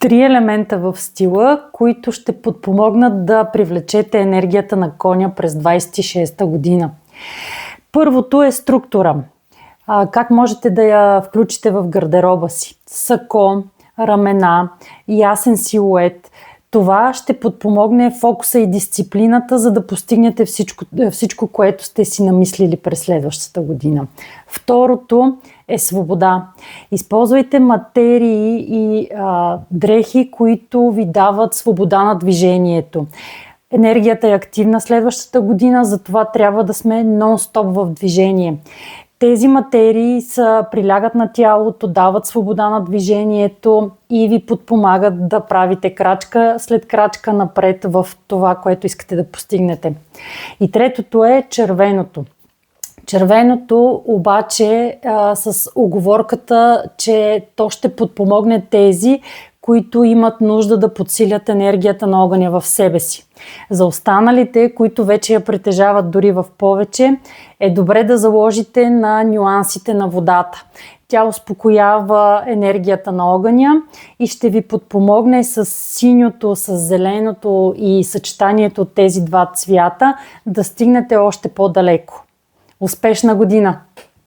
Три елемента в стила, които ще подпомогнат да привлечете енергията на коня през 26-та година. Първото е структура. Как можете да я включите в гардероба си? Сако, ramена, ясен силует. Това ще подпомогне фокуса и дисциплината, за да постигнете всичко, което сте си намислили през следващата година. Второто е свобода. Използвайте материи и дрехи, които ви дават свобода на движението. Енергията е активна следващата година, затова трябва да сме нон-стоп в движение. Тези материи прилягат на тялото, дават свобода на движението и ви подпомагат да правите крачка след крачка напред в това, което искате да постигнете. И третото е червеното. Червеното обаче с уговорката, че то ще подпомогне тези, които имат нужда да подсилят енергията на огъня в себе си. За останалите, които вече я притежават дори в повече, е добре да заложите на нюансите на водата. Тя успокоява енергията на огъня и ще ви подпомогне с синьото, с зеленото и съчетанието от тези два цвята да стигнете още по-далеко. Успешна година!